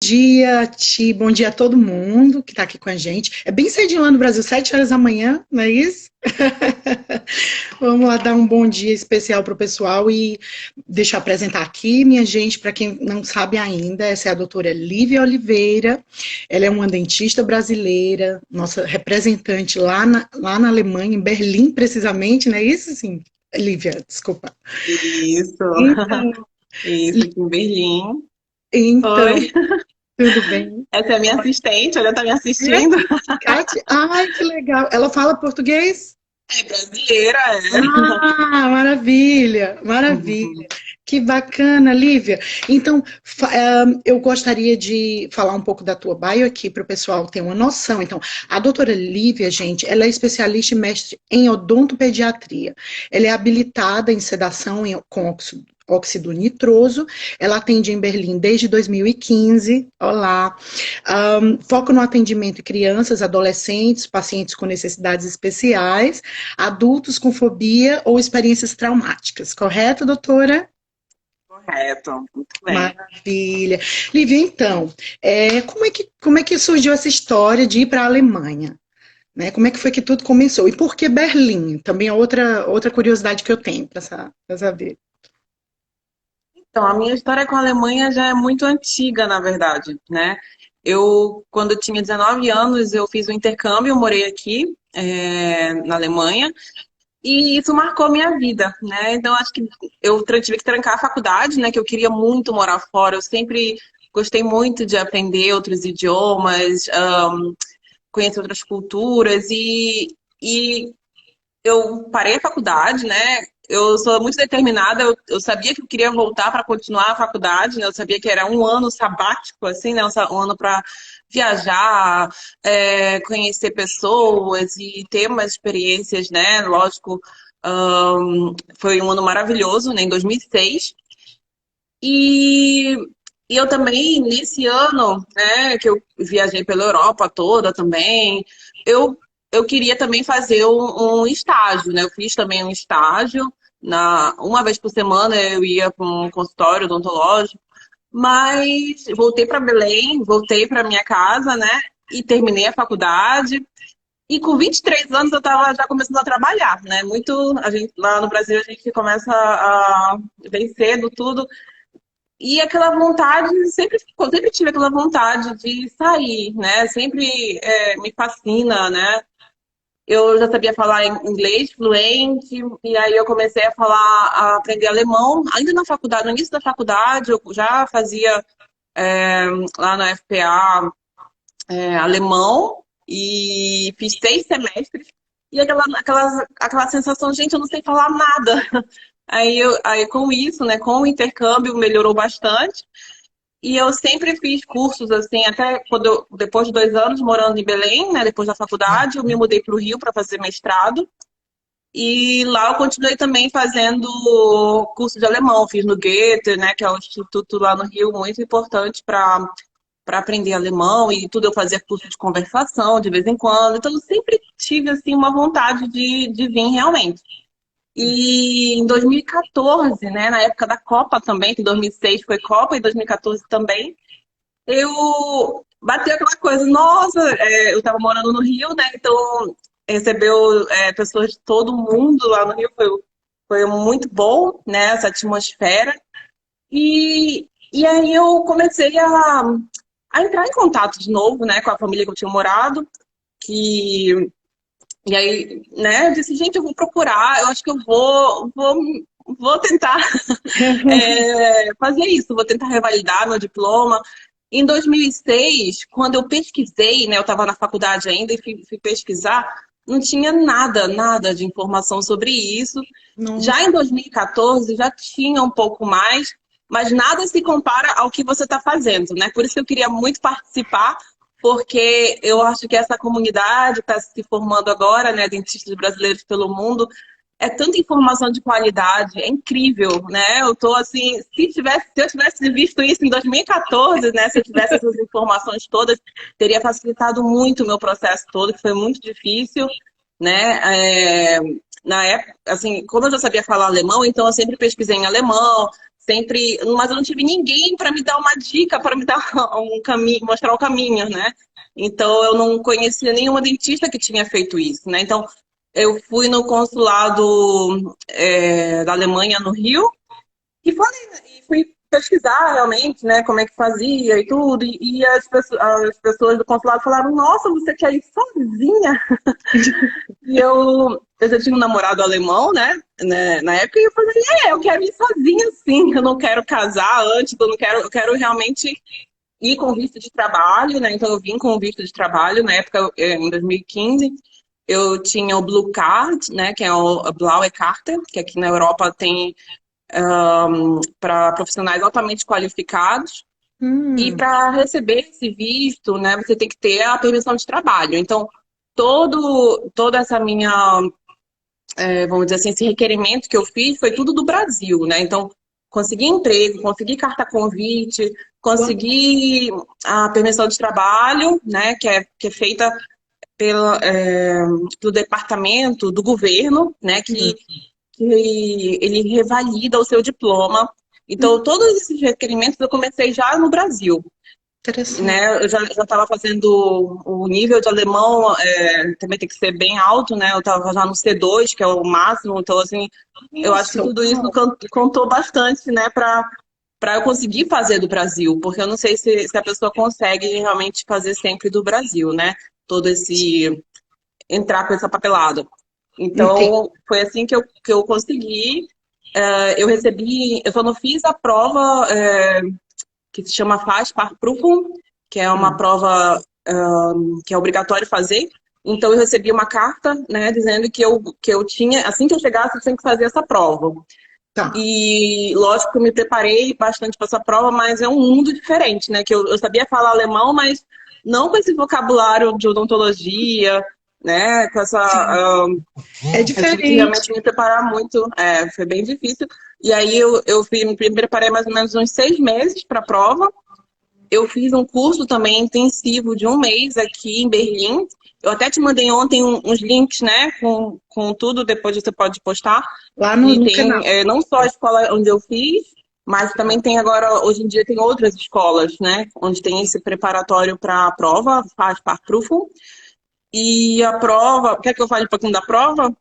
Dia, Ti, bom dia a todo mundo que está aqui com a gente. É bem cedinho lá no Brasil, 7 horas da manhã, não é isso? Vamos lá dar um bom dia especial para o pessoal e deixa eu apresentar aqui, minha gente, para quem não sabe ainda, essa é a doutora Lívia Oliveira, ela é uma dentista brasileira, nossa representante lá na Alemanha, em Berlim, precisamente, não é isso? Sim, Lívia, desculpa. Isso, Então, isso, aqui em Berlim. então, Oi, tudo bem? essa é a minha assistente, ela tá me assistindo. Kátia, ai, que legal. Ela fala português? É brasileira, é. Ah, maravilha, maravilha. Que bacana, Lívia. Então, eu gostaria de falar um pouco da tua bio aqui para o pessoal ter uma noção. Então, a doutora Lívia, gente, ela é especialista e mestre em odontopediatria. Ela é habilitada em sedação com óxido nitroso. Ela atende em Berlim desde 2015. Olá. Foco no atendimento de crianças, adolescentes, pacientes com necessidades especiais, adultos com fobia ou experiências traumáticas. Correto, doutora? Correto, muito bem. Maravilha. Lívia, então, como é que surgiu essa história de ir para a Alemanha? Né? Como é que foi que tudo começou? E por que Berlim? Também é outra curiosidade que eu tenho para saber. Então, a minha história com a Alemanha já é muito antiga, na verdade, né? Quando eu tinha 19 anos, eu fiz o intercâmbio, eu morei aqui, na Alemanha, e isso marcou a minha vida, né? Então, acho que tive que trancar a faculdade, né? Que eu queria muito morar fora. Eu sempre gostei muito de aprender outros idiomas, conhecer outras culturas. E eu parei a faculdade, né? Eu sou muito determinada. Eu sabia que eu queria voltar para continuar a faculdade, né? Eu sabia que era um ano sabático, assim, né? Um ano para viajar, conhecer pessoas e ter umas experiências, né? Lógico, foi um ano maravilhoso, né? Em 2006. E, e eu também, nesse ano, né, que eu viajei pela Europa toda também, eu queria também fazer um estágio, né? Eu fiz também um estágio, uma vez por semana eu ia para um consultório odontológico, mas voltei para Belém, voltei para minha casa, né? E terminei a faculdade. E com 23 anos eu estava já começando a trabalhar, né? Lá no Brasil a gente começa a bem cedo tudo. E aquela vontade, sempre tive aquela vontade de sair, né? Sempre me fascina, né? Eu já sabia falar inglês fluente, e aí eu comecei a aprender alemão. Ainda na faculdade, no início da faculdade, eu já fazia lá na FPA alemão, e fiz 6 semestres. E aquela sensação, gente, eu não sei falar nada. Aí com isso, né, com o intercâmbio, melhorou bastante. E eu sempre fiz cursos assim, até depois de 2 anos morando em Belém, né, depois da faculdade, eu me mudei para o Rio para fazer mestrado. E lá eu continuei também fazendo curso de alemão, fiz no Goethe, né, que é um instituto lá no Rio muito importante para aprender alemão, e tudo eu fazia curso de conversação de vez em quando. Então eu sempre tive assim uma vontade de vir realmente. E em 2014, né, na época da Copa também, que 2006 foi Copa e 2014 também, eu bateu aquela coisa, nossa, eu estava morando no Rio, né, então recebeu pessoas de todo mundo lá no Rio, foi muito bom, né, essa atmosfera. E aí eu comecei a entrar em contato de novo, né, com a família que eu tinha morado, que e aí, né, eu disse, gente, eu vou procurar, eu acho que eu vou tentar fazer isso, vou tentar revalidar meu diploma. Em 2006, quando eu pesquisei, né, eu estava na faculdade ainda e fui pesquisar, não tinha nada de informação sobre isso. Já Nossa. em 2014 já tinha um pouco mais, mas nada se compara ao que você está fazendo, né? Por isso que eu queria muito participar, porque eu acho que essa comunidade está se formando agora, né, dentistas brasileiros pelo mundo, é tanta informação de qualidade, é incrível, né? Eu tô assim, se eu tivesse visto isso em 2014, né, se eu tivesse essas informações todas, teria facilitado muito o meu processo todo, que foi muito difícil, né? Na época, assim, como eu já sabia falar alemão, então eu sempre pesquisei em alemão, sempre, mas eu não tive ninguém para me dar uma dica, para me dar um caminho, mostrar o caminho, né? Então eu não conhecia nenhuma dentista que tinha feito isso, né? Então eu fui no consulado da Alemanha no Rio e falei, né, e fui pesquisar realmente, né, como é que fazia e tudo. E as pessoas do consulado falaram, nossa, você quer ir sozinha? E eu já tinha um namorado alemão, né, na época, e eu falei, eu quero ir sozinha sim, eu não quero casar antes, eu quero realmente ir com visto de trabalho, né? Então eu vim com visto de trabalho, na época, em 2015, eu tinha o Blue Card, né, que é o Blaue Karte, que aqui na Europa tem para profissionais altamente qualificados. E para receber esse visto, né, você tem que ter a permissão de trabalho. Então, toda essa minha, vamos dizer assim, esse requerimento que eu fiz foi tudo do Brasil, né? Então, consegui emprego, consegui carta convite, consegui a permissão de trabalho, né, que é feita pelo departamento do governo, né, que ele revalida o seu diploma. Então, todos esses requerimentos eu comecei já no Brasil. Interessante. Né? Eu já estava fazendo o nível de alemão, também tem que ser bem alto, né? Eu estava já no C2, que é o máximo, então, assim, eu acho que Isso. tudo isso contou bastante, né, para eu conseguir fazer do Brasil, porque eu não sei se a pessoa consegue realmente fazer sempre do Brasil, né? Todo esse entrar com essa papelada. Entendi. Então, foi assim que eu consegui. Eu recebi, eu só não fiz a prova que se chama Fahrprüfung, que é uma prova que é obrigatório fazer. Então, eu recebi uma carta, né, dizendo que eu tinha, assim que eu chegasse, eu tinha que fazer essa prova. Tá. E, lógico, que eu me preparei bastante para essa prova, mas é um mundo diferente, né? Que eu sabia falar alemão, mas não com esse vocabulário de odontologia, né? Com essa. É Eu tive que diferente. realmente me preparar muito, foi bem difícil. E aí me preparei mais ou menos uns 6 meses para a prova. Eu fiz um curso também intensivo de um mês aqui em Berlim. Eu até te mandei ontem uns links, né, com tudo, depois você pode postar. Lá E no tem canal. não só a escola onde eu fiz, mas também tem agora, hoje em dia, tem outras escolas, né, onde tem esse preparatório para a prova, faz Fahrprüfung. E a prova, quer que eu fale um pouquinho da prova?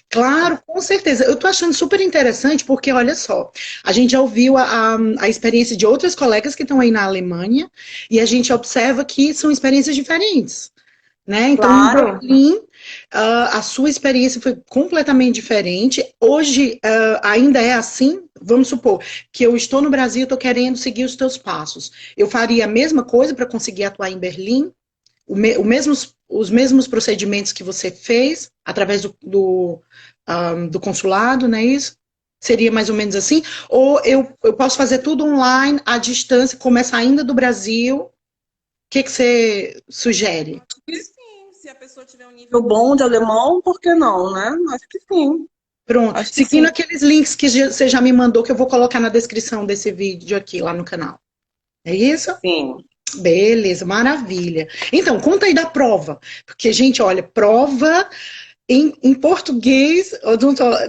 Claro, com certeza. Eu tô achando super interessante porque, olha só, a gente já ouviu a experiência de outras colegas que estão aí na Alemanha e a gente observa que são experiências diferentes, né? Então, em Claro. Berlim, a sua experiência foi completamente diferente. Hoje, ainda é assim? Vamos supor que eu estou no Brasil e estou querendo seguir os teus passos. Eu faria a mesma coisa para conseguir atuar em Berlim? Os mesmos procedimentos que você fez através do consulado, não é isso? Seria mais ou menos assim? Ou eu posso fazer tudo online, à distância, começa ainda do Brasil? O que você sugere? E sim, se a pessoa tiver um nível bom de alemão, por que não, né? Acho que sim. Pronto. Acho que Seguindo sim. aqueles links que você já me mandou, que eu vou colocar na descrição desse vídeo aqui, lá no canal. É isso? Sim. Beleza, maravilha. Então, conta aí da prova. Porque, gente, olha, prova em português,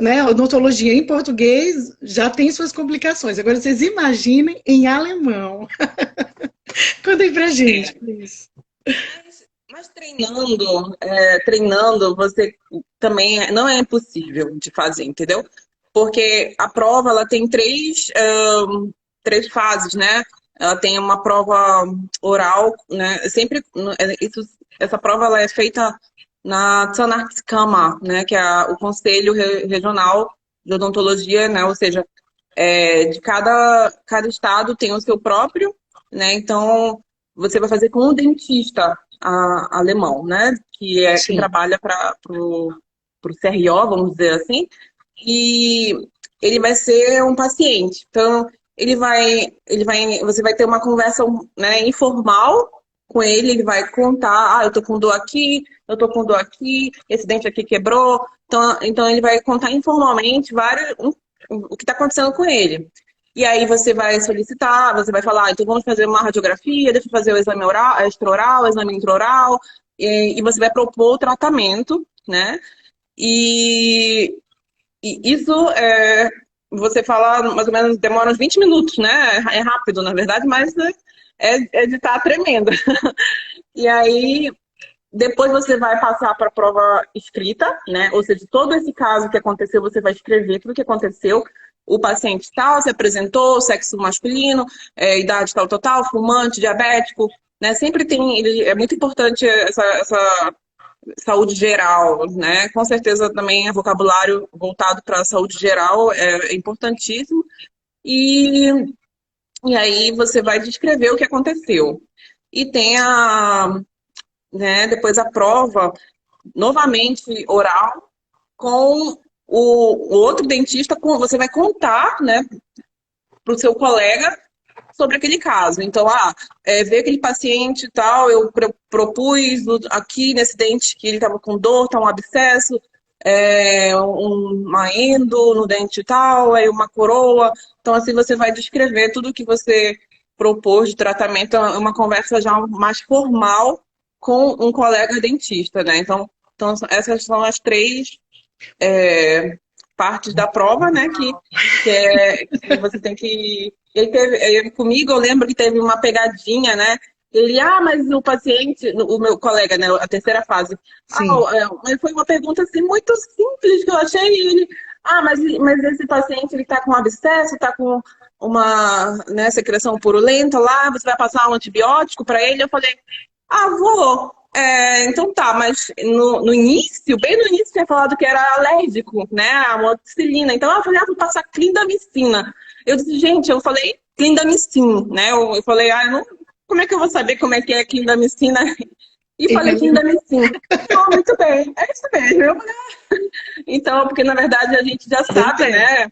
né, odontologia em português já tem suas complicações. Agora, vocês imaginem em alemão. Conta aí pra gente. É. Mas treinando, você também não é impossível de fazer, entendeu? Porque a prova ela tem três fases, né? Ela tem uma prova oral, né? Sempre essa prova ela é feita na Zahnarztkammer, né? Que é o Conselho Regional de Odontologia, né? Ou seja, de cada estado tem o seu próprio, né? Então você vai fazer com o dentista alemão, né? Que é quem Sim, trabalha para o CRO, vamos dizer assim, e ele vai ser um paciente. Então você vai ter uma conversa, né, informal com ele. Ele vai contar, eu tô com dor aqui, eu tô com dor aqui, esse dente aqui quebrou. Então ele vai contar informalmente o que está acontecendo com ele. E aí você vai solicitar, você vai falar, então vamos fazer uma radiografia, deixa eu fazer o exame oral, extra-oral, o exame intraoral, e você vai propor o tratamento, né? E isso você fala mais ou menos, demora uns 20 minutos, né? É rápido, na verdade, mas né, é de estar tremendo. E aí, depois você vai passar para a prova escrita, né? Ou seja, todo esse caso que aconteceu, você vai escrever tudo o que aconteceu. O paciente tal se apresentou, sexo masculino, idade tal, tal, tal, fumante, diabético, né? Sempre tem, é muito importante essa saúde geral, né? Com certeza também é vocabulário voltado para a saúde geral é importantíssimo. E, e aí você vai descrever o que aconteceu. E tem né, depois a prova, novamente oral, com o outro dentista, você vai contar, né, para o seu colega sobre aquele caso. Então, ver aquele paciente e tal, eu propus aqui nesse dente que ele estava com dor, tá um abscesso, uma endo no dente e tal, aí uma coroa. Então, assim, você vai descrever tudo que você propôs de tratamento, é uma conversa já mais formal com um colega dentista, né? Então essas são as três partes da prova, né? Que você tem que. Comigo, eu lembro que teve uma pegadinha, né? Ele, mas o paciente, o meu colega, né? A terceira fase. Sim. Mas foi uma pergunta assim muito simples que eu achei. E ele, mas esse paciente ele tá com abscesso, tá com uma, né, secreção purulenta lá, você vai passar um antibiótico para ele? Eu falei, vou. Então tá, mas no início, bem no início, tinha falado que era alérgico, né? A amoxicilina. Então eu falei, vou passar clindamicina. Eu disse, gente, eu falei clindamicin, né? Eu falei, como é que eu vou saber como é que é clindamicina? E falei clindamicin. Muito bem, é isso mesmo. Eu falei, Então, porque na verdade a gente já sabe, né?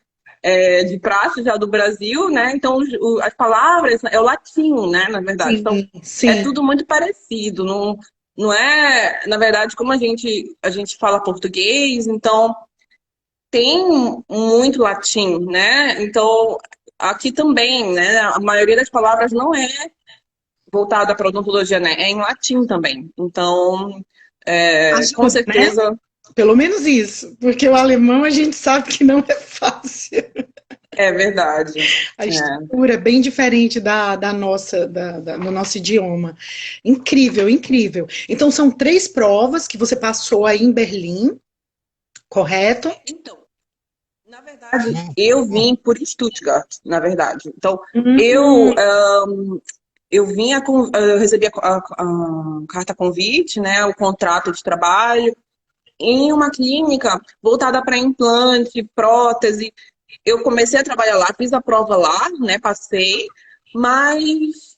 De praxe já do Brasil, né? Então as palavras é o latim, né? Na verdade, então Sim, sim. é tudo muito parecido. Não é, na verdade, como a gente fala português, então tem muito latim, né? Então aqui também, né? A maioria das palavras não é voltada para odontologia, né? É em latim também. Então, com Ajuda, né? certeza. Pelo menos isso, porque o alemão a gente sabe que não é fácil. É verdade. A estrutura é bem diferente da nossa, do nosso idioma. Incrível, incrível. Então, são 3 provas que você passou aí em Berlim, correto? Então, na verdade, eu vim por Stuttgart, na verdade. Então, Hum, eu eu recebi a carta convite, né, o contrato de trabalho, em uma clínica voltada para implante, prótese. Eu comecei a trabalhar lá, fiz a prova lá, né, passei, mas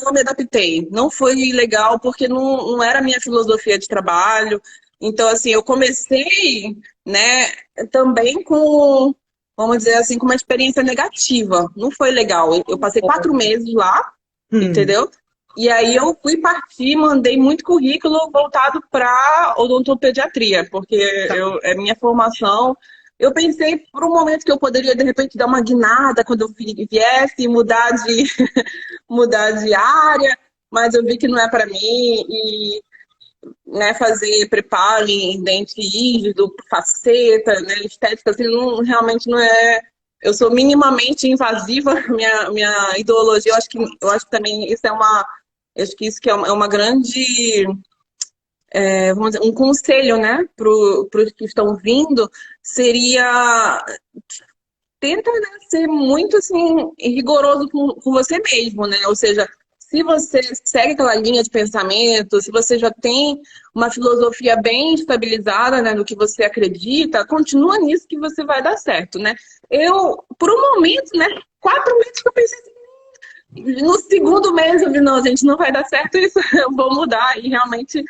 não me adaptei. Não foi legal porque não era a minha filosofia de trabalho. Então, assim, eu comecei, né, também com, vamos dizer assim, com uma experiência negativa. Não foi legal. Eu passei 4 meses lá, hum, entendeu? E aí eu fui partir, mandei muito currículo voltado para odontopediatria, porque tá. é minha formação. Eu pensei por um momento que eu poderia, de repente, dar uma guinada quando eu viesse e mudar de área, mas eu vi que não é para mim. E, né, fazer preparo em dente rígido, faceta, né, estética, assim, realmente não é. Eu sou minimamente invasiva, minha ideologia, eu acho que também isso é uma. Eu acho que isso que é uma grande, vamos dizer, um conselho, né, para os que estão vindo, seria tenta, né, ser muito assim rigoroso com você mesmo, né? Ou seja, se você segue aquela linha de pensamento, se você já tem uma filosofia bem estabilizada, né, no que você acredita, continua nisso que você vai dar certo, né? Eu, por um momento, né, 4 meses que eu pensei assim, no segundo mês eu vi, não, gente, não vai dar certo isso, eu vou mudar. E realmente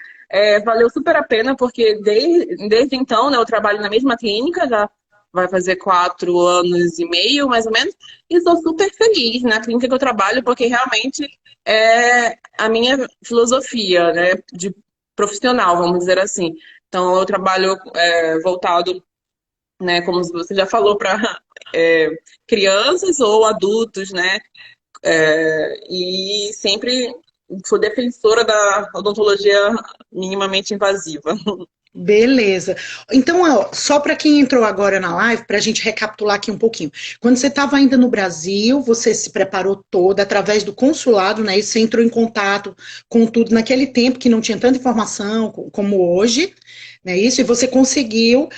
valeu super a pena, porque desde então, né, eu trabalho na mesma clínica, já vai fazer 4 anos e meio, mais ou menos, e sou super feliz na clínica que eu trabalho, porque realmente é a minha filosofia, né, de profissional, vamos dizer assim. Então, eu trabalho voltado, né, como você já falou, para crianças ou adultos, né, e sempre sou defensora da odontologia minimamente invasiva. Beleza. Então, ó, só para quem entrou agora na live, para a gente recapitular aqui um pouquinho. Quando você estava ainda no Brasil, você se preparou toda através do consulado, né? E você entrou em contato com tudo naquele tempo que não tinha tanta informação como hoje, né? Isso, e você conseguiu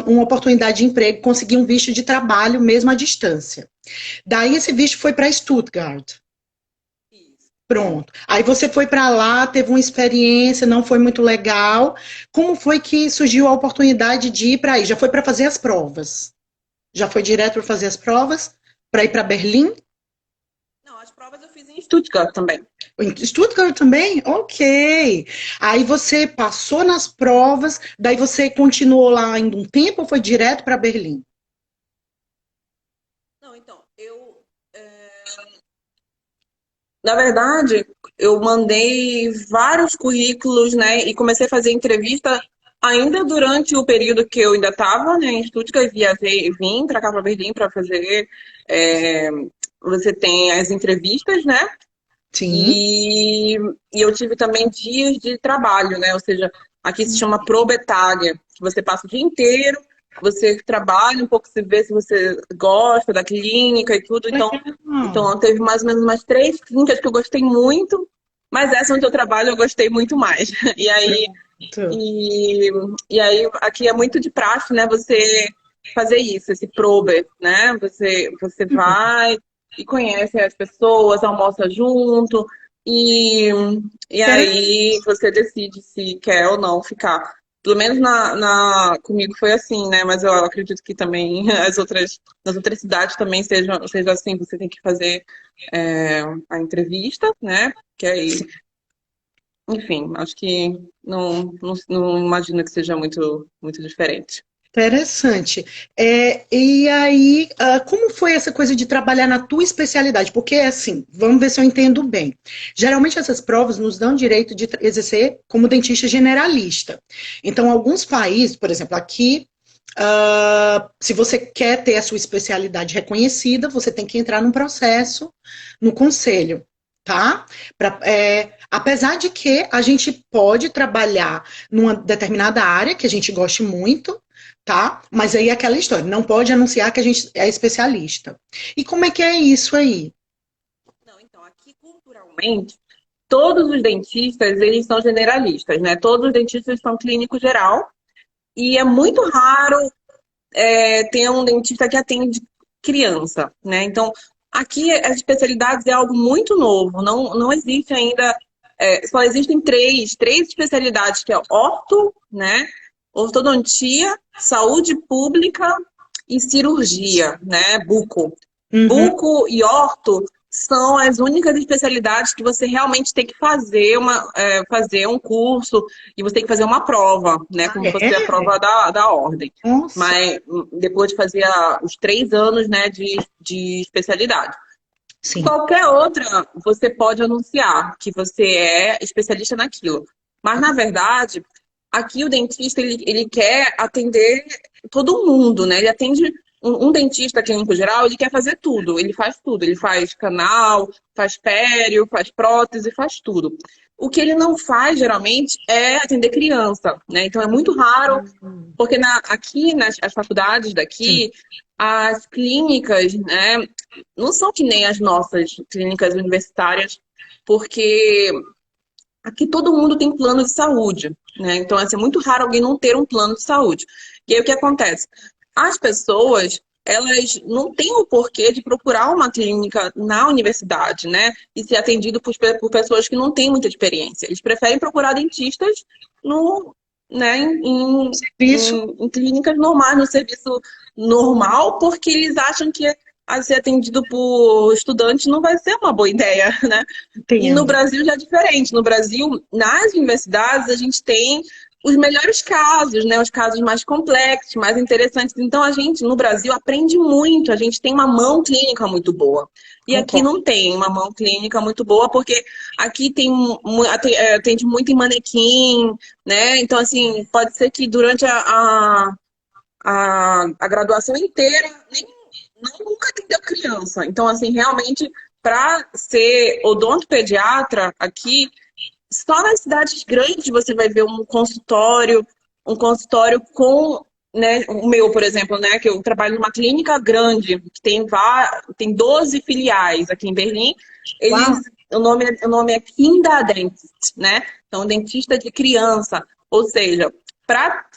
uma oportunidade de emprego, conseguiu um visto de trabalho mesmo à distância. Daí esse visto foi para Stuttgart. Pronto. Aí você foi para lá, teve uma experiência, não foi muito legal. Como foi que surgiu a oportunidade de ir para aí? Já foi para fazer as provas? Já foi direto para fazer as provas? Para ir para Berlim? Não, as provas eu fiz em Stuttgart também. Em Stuttgart também? Ok. Aí você passou nas provas, daí você continuou lá ainda um tempo ou foi direto para Berlim? Não, então, na verdade, eu mandei vários currículos, né, e comecei a fazer entrevista ainda durante o período que eu ainda estava, né, em Stuttgart, viajei, vim para cá para Berlim para fazer. é, Você tem as entrevistas, né? Sim. E eu tive também dias de trabalho, né? Ou seja, aqui se chama probetária, que você passa o dia inteiro, você trabalha um pouco, se vê se você gosta da clínica e tudo. Então teve mais ou menos umas 3 clínicas que eu gostei muito, mas essa onde eu trabalho eu gostei muito mais. E aí, Pronto. e, e aí aqui é muito de praxe, né? Você fazer isso, esse probe, né? Você vai e conhece as pessoas, almoça junto, e, e aí você decide se quer ou não ficar. Pelo menos comigo foi assim, né? Mas eu acredito que também nas outras cidades também seja assim, você tem que fazer a entrevista, né? Que aí, enfim, acho que não imagino que seja muito diferente. Interessante. E aí, como foi essa coisa de trabalhar na tua especialidade? Porque, assim, vamos ver se eu entendo bem. Geralmente, essas provas nos dão direito de exercer como dentista generalista. Então, alguns países, por exemplo, aqui, se você quer ter a sua especialidade reconhecida, você tem que entrar num processo no conselho, tá? Apesar de que a gente pode trabalhar numa determinada área que a gente goste muito, tá? Mas aí é aquela história, não pode anunciar que a gente é especialista. E como é que é isso aí? Não, então, aqui culturalmente, todos os dentistas, eles são generalistas, né? Todos os dentistas são clínico geral e é muito raro ter um dentista que atende criança, né? Então, aqui as especialidades é algo muito novo, não existe ainda, só existem três especialidades, que é orto, né? Ortodontia, saúde pública e cirurgia, né? Buco. Uhum. Buco e orto são as únicas especialidades que você realmente tem que fazer um curso e você tem que fazer uma prova, né? Ah, Como se fosse a é? prova da ordem. Nossa. Mas depois de fazer os 3 anos, né, de especialidade. Sim. Qualquer outra, você pode anunciar que você é especialista naquilo. Mas, na verdade, aqui o dentista, ele quer atender todo mundo, né? Ele atende um dentista clínico geral, ele quer fazer tudo. Ele faz tudo. Ele faz canal, faz pério, faz prótese, faz tudo. O que ele não faz, geralmente, é atender criança, né? Então, é muito raro, porque aqui, nas as faculdades Sim. daqui, as clínicas, né, não são que nem as nossas clínicas universitárias, porque aqui todo mundo tem plano de saúde, né? Então, assim, é muito raro alguém não ter um plano de saúde. E aí, o que acontece? As pessoas, elas não têm o porquê de procurar uma clínica na universidade, né? E ser atendido por pessoas que não têm muita experiência. Eles preferem procurar dentistas no, né, Isso. em clínicas normais, no serviço normal, porque eles acham que a ser atendido por estudantes não vai ser uma boa ideia, né? E no Entendo. Brasil já é diferente. No Brasil, nas universidades, a gente tem os melhores casos, né? Os casos mais complexos, mais interessantes. Então, a gente, no Brasil, aprende muito. A gente tem uma mão clínica muito boa. E aqui Concordo. não tem uma mão clínica muito boa, porque aqui atende muito em manequim, né? Então, assim, pode ser que durante a graduação inteira nunca atendeu criança. Então, assim, realmente, para ser odontopediatra aqui, só nas cidades grandes você vai ver um consultório um consultório com, né, o meu, por exemplo, né, que eu trabalho numa clínica grande, que tem 12 filiais aqui em Berlim. Uau, O nome é Kinderdentist, né? Então, dentista de criança. Ou seja,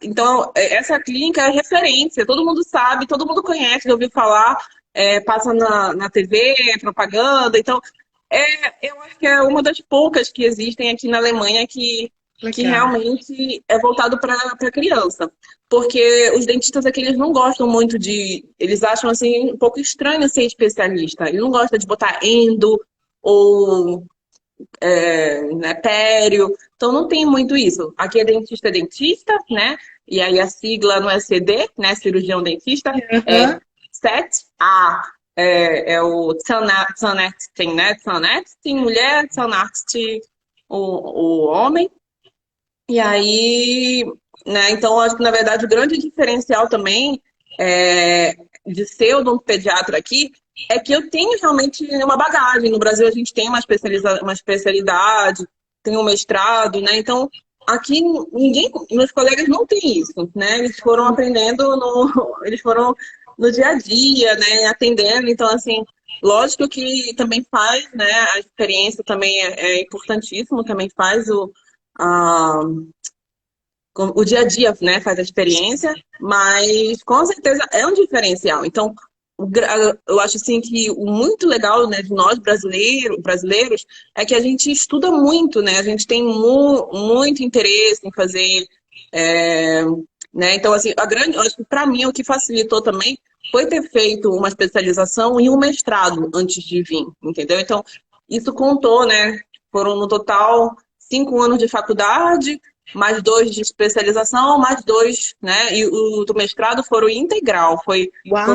então, essa clínica é referência, todo mundo sabe, todo mundo conhece, já ouviu falar, passa na TV, propaganda. Então, eu acho que é uma das poucas que existem aqui na Alemanha que legal. realmente é voltado para criança. Porque os dentistas aqui, eles não gostam muito de. Eles acham assim um pouco estranho ser especialista. Eles não gostam de botar endo ou né, pério. Então não tem muito isso. Aqui é dentista, né? E aí a sigla não é CD, né? Cirurgião dentista, é Aham. SET. É o Zahnärztin, né? Zahnärztin, mulher, Zahnarzt, o homem. E aí, né, então acho que na verdade o grande diferencial também de ser odontopediatra aqui é que eu tenho realmente uma bagagem. No Brasil a gente tem uma especialidade, tem um mestrado, né? Então aqui meus colegas não têm isso, né? Eles foram aprendendo eles foram no dia a dia, né? Atendendo. Então assim, lógico que também faz, né? A experiência também é importantíssimo, também faz a, o dia a dia, né, faz a experiência, mas com certeza é um diferencial. Então, eu acho assim que o muito legal, né, de nós brasileiros é que a gente estuda muito, né? A gente tem muito interesse em fazer, é, né? Então, assim, eu acho que para mim o que facilitou também foi ter feito uma especialização e um mestrado antes de vir, entendeu? Então, isso contou, né? Foram no total 5 anos de faculdade, mais 2 de especialização, mais 2, né? E o do mestrado foram integral. Foram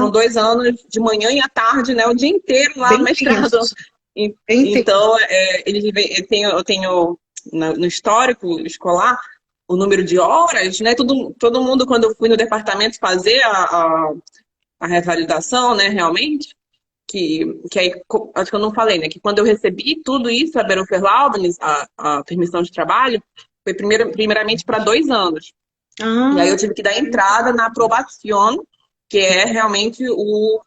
Uau, 2 anos de manhã e à tarde, né? O dia inteiro lá no bem mestrado. tenso, bem tenso. Então, eu tenho no histórico escolar o número de horas, né? Todo mundo, quando eu fui no departamento fazer a revalidação, né? Realmente, que aí, acho que eu não falei, né? Que quando eu recebi tudo isso, a Berufserlaubnis, a permissão de trabalho, foi primeiramente para 2 anos. E aí Ah, eu tive que dar entrada na aprobação, que é realmente o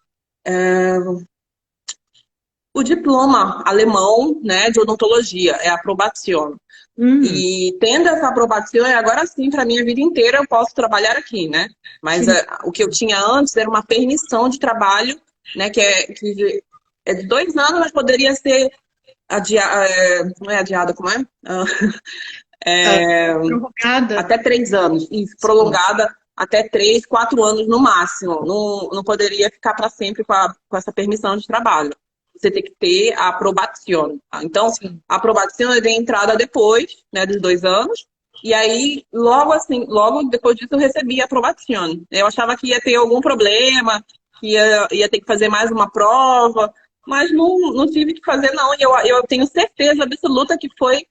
diploma alemão, né, de odontologia, é a aprobação. hum, E tendo essa aprobação, agora sim, para a minha vida inteira, eu posso trabalhar aqui, né? Mas que, o que eu tinha antes era uma permissão de trabalho, né, que é de 2 anos, mas poderia ser não é adiada, como é? ah, prorrogada. Até 3 anos, isso, Sim. prolongada até 3, 4 anos no máximo. Não poderia ficar para sempre com essa permissão de trabalho. Você tem que ter a aprobação. Tá? Então, Sim. a aprobação é de entrada depois, né, dos 2 anos. E aí, logo depois disso, eu recebi a aprobação. Eu achava que ia ter algum problema, que ia ter que fazer mais uma prova, mas não tive que fazer, não. E eu tenho certeza absoluta que foi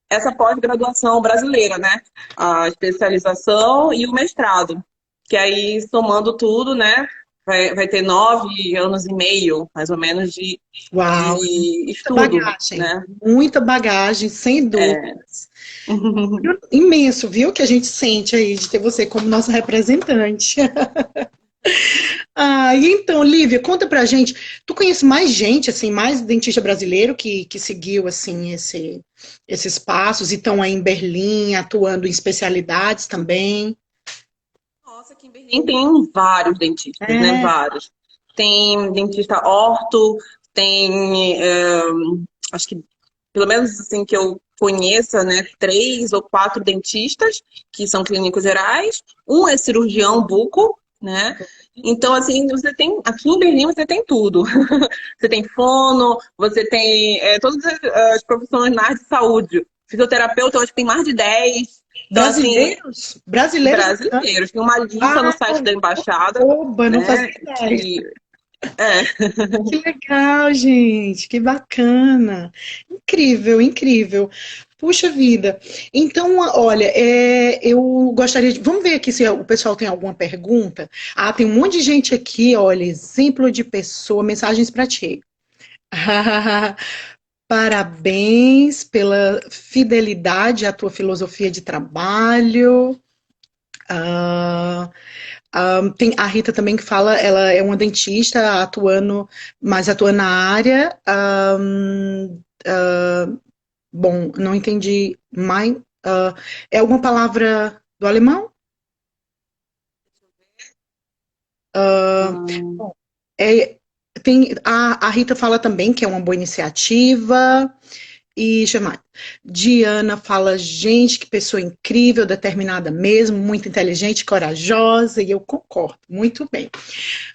essa pós-graduação brasileira, né? A especialização e o mestrado. Que aí, somando tudo, né? Vai ter 9 anos e meio, mais ou menos, Uau, de muita estudo, bagagem, né? muita bagagem, sem É. dúvidas. Imenso, viu, que a gente sente aí de ter você como nossa representante. Ah, e então, Lívia, conta pra gente, tu conhece mais gente, assim, mais dentista brasileiro que seguiu, assim, esses passos e estão aí em Berlim, atuando em especialidades também? Nossa, aqui em Berlim tem vários dentistas, né? É, Vários. Tem dentista orto, tem, acho que, pelo menos assim que eu conheça, né? 3 ou 4 dentistas que são clínicos gerais. Um é cirurgião buco, né? Então, assim, aqui em Berlim você tem tudo. Você tem fono, você tem todas as profissões na área de saúde. Fisioterapeuta, eu acho que tem mais de 10. Então, assim, brasileiros? Brasileiros? brasileiros. Tem uma lista no Ah, site da embaixada, oba, não fazia né? ideia. É, Que legal, gente, que bacana. Incrível, incrível. Puxa vida. Então, olha, eu gostaria de. Vamos ver aqui se o pessoal tem alguma pergunta. Ah, tem um monte de gente aqui, olha, exemplo de pessoa, mensagens para ti. Parabéns pela fidelidade à tua filosofia de trabalho. Ah, tem a Rita também que fala, ela é uma dentista atuando, mas atua na área. Bom, não entendi. É alguma palavra do alemão? Hum, Bom, é, tem, a Rita fala também que é uma boa iniciativa. E chamar. Diana fala, gente, que pessoa incrível, determinada mesmo, muito inteligente, corajosa, e eu concordo, muito bem.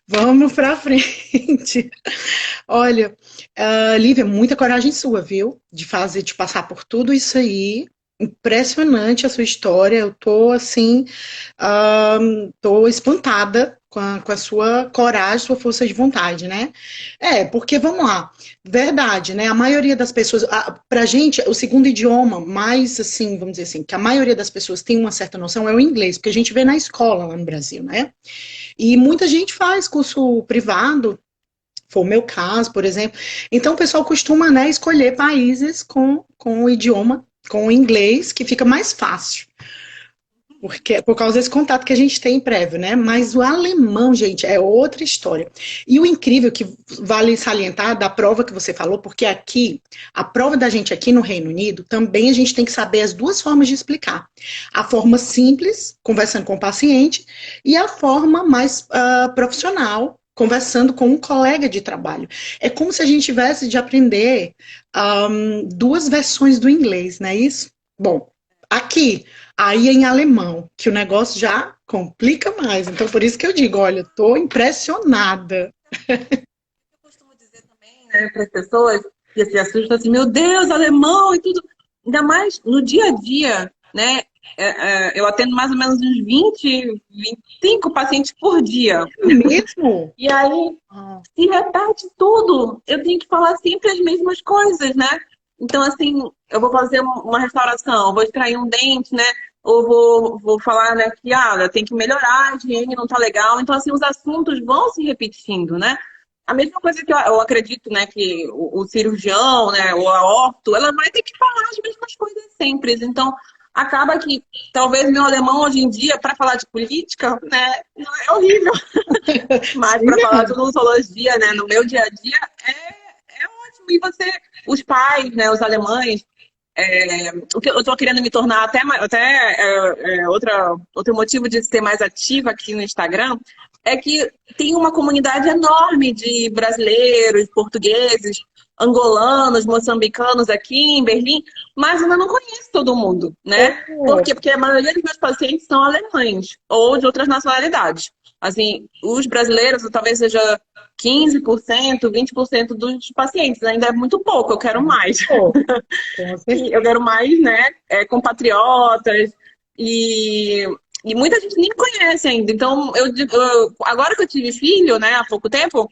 Vamos pra frente. Olha, Lívia, muita coragem sua, viu? De fazer, de passar por tudo isso aí. Impressionante a sua história. Eu tô assim, tô espantada com a sua coragem, sua força de vontade, né? Porque vamos lá, verdade, né? A maioria das pessoas, pra gente, o segundo idioma mais assim, vamos dizer assim, que a maioria das pessoas tem uma certa noção é o inglês, porque a gente vê na escola lá no Brasil, né? E muita gente faz curso privado, foi o meu caso, por exemplo. Então, o pessoal costuma, né, escolher países com o idioma, com o inglês, que fica mais fácil. Porque, por causa desse contato que a gente tem prévio, né? Mas o alemão, gente, é outra história. E o incrível que vale salientar da prova que você falou, porque aqui, a prova da gente aqui no Reino Unido, também a gente tem que saber as duas formas de explicar. A forma simples, conversando com o paciente, e a forma mais profissional, conversando com um colega de trabalho. É como se a gente tivesse de aprender duas versões do inglês, não é isso? Bom, aqui, aí em alemão, que o negócio já complica mais. Então, por isso que eu digo, olha, eu tô impressionada. eu costumo dizer também, né, para as pessoas que se assustam assim, meu Deus, alemão e tudo. Ainda mais no dia a dia, né? Eu atendo mais ou menos uns 25 pacientes por dia. É mesmo? E aí, Ah, se repete tudo, eu tenho que falar sempre as mesmas coisas, né? Então, assim, eu vou fazer uma restauração, vou extrair um dente, né? Ou vou falar, né, que tem que melhorar, a higiene não tá legal. Então, assim, os assuntos vão se repetindo, né? A mesma coisa que eu acredito, né, que o cirurgião, né, ou a orto, ela vai ter que falar as mesmas coisas sempre. Então, acaba que talvez meu alemão hoje em dia, para falar de política, né, é horrível. Mas sim, para falar de mesmo. odontologia, né, no meu dia a dia, é ótimo. E você, os pais, né, os alemães, o que eu estou querendo me tornar outro motivo de ser mais ativa aqui no Instagram é que tem uma comunidade enorme de brasileiros, portugueses, angolanos, moçambicanos aqui em Berlim, mas ainda não conheço todo mundo, né? Por Oh, quê? Porque a maioria dos meus pacientes são alemães ou de outras nacionalidades. Assim, os brasileiros talvez seja 15%, 20% dos pacientes, ainda é muito pouco, eu quero mais. oh, com Que eu certeza. quero mais, né, compatriotas e, e muita gente nem conhece ainda. Então, agora que eu tive filho, né, há pouco tempo,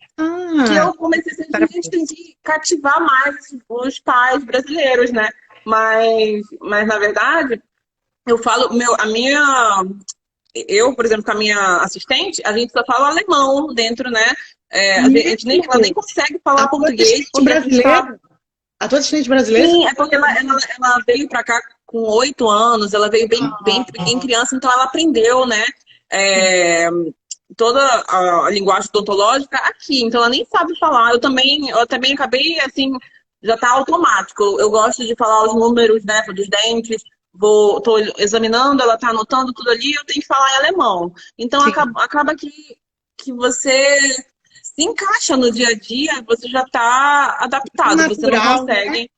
que Ah, eu comecei a dizer, gente, a gente parabéns. tem que cativar mais os pais brasileiros, né? Mas na verdade, eu falo, eu, por exemplo, com a minha assistente, a gente só fala alemão dentro, né? Ela nem Mesmo? consegue A falar tua português assistente porque a gente está. brasileira? A tua assistente brasileira? Sim, é porque ela veio para cá com 8 anos, ela veio bem Ah, criança, então ela aprendeu, né? sim. é, Toda a linguagem odontológica aqui, então ela nem sabe falar. Eu também acabei assim, já tá automático. Eu gosto de falar os números, né, dos dentes. Tô examinando, ela tá anotando tudo ali, eu tenho que falar em alemão. Então Sim. acaba que você se encaixa no dia a dia, você já tá adaptado, você não Natural, né? consegue